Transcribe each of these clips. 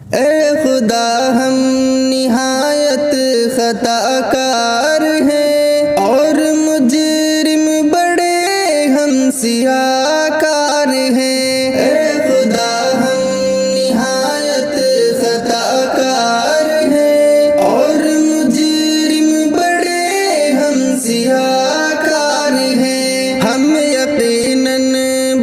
اے خدا ہم نہایت خطا کار ہیں اور مجرم بڑے ہم سیاہ کار ہیں۔ اے خدا ہم نہایت خطا کار ہیں اور مجرم بڑے ہم سیاہ کار ہیں۔ ہم یقیناً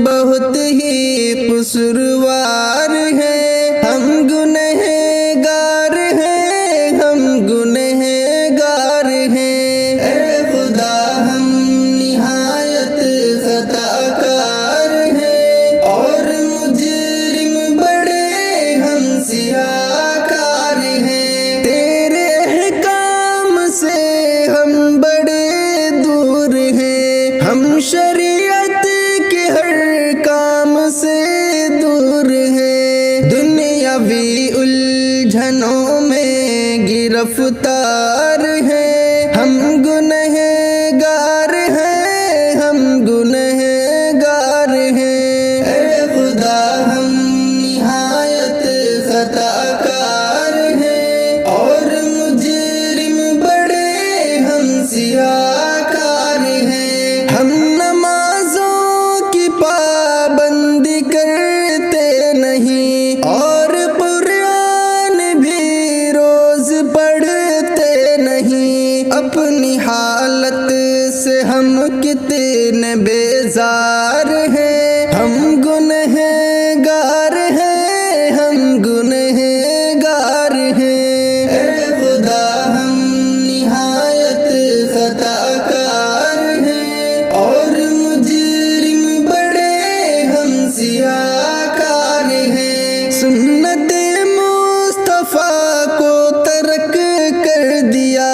بہت ہی قصوروار ہیں، ہم گنہگار ہیں، ہم گنہگار ہیں۔ اے خدا ہم نہایت خطا کار ہیں اور مجرم بڑے ہم سیاہ کار ہیں۔ تیرے احکام سے ہم بڑے دور ہیں، ہم شریعت کے ہر کام سے دور ہیں۔ دنیاوی الجھنوں میں گرفتار ہیں، ہم گنہگار ہیں، ہم گنہگار ہیں۔ اے خدا ہم نہایت خطا کار ہیں اور مجرم بڑے ہم سیاہ کار ہیں۔ ہم نمازوں کی پابندی کرتے نہیں اور قرآن بھی روز پڑھتے نہیں۔ اپنی حالت سے ہم کتنے بیزار ہیں، ہم گنہگار ہیں، ہم گنہگار ہیں۔ اے خدا ہم نہایت خطا کار ہیں اور مجرم بڑے ہم سیاہ کار ہیں۔ سنت مصطفیٰ کو ترک کر دیا،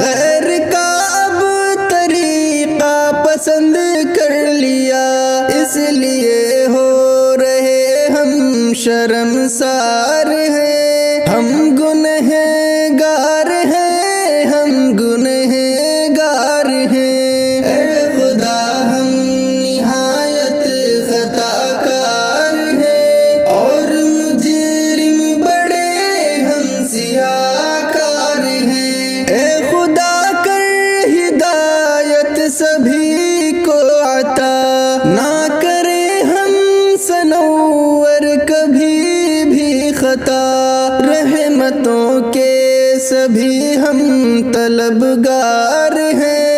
غیر کا اب طریقہ پسند کر لیا، اس لیے ہو رہے ہم شرمسار ہیں، ہم گنہگار ہیں، ہم گنہگار ہیں۔ اے خدا ہم نہایت خطا کار ہیں اور مجرم بڑے ہم سیاہ کار ہیں۔ اے خدا کر ہدایت سبھی کو عطا، نہ کرے ہم سنور کبھی بھی خطا، رحمتوں کے سبھی ہم طلبگار ہیں۔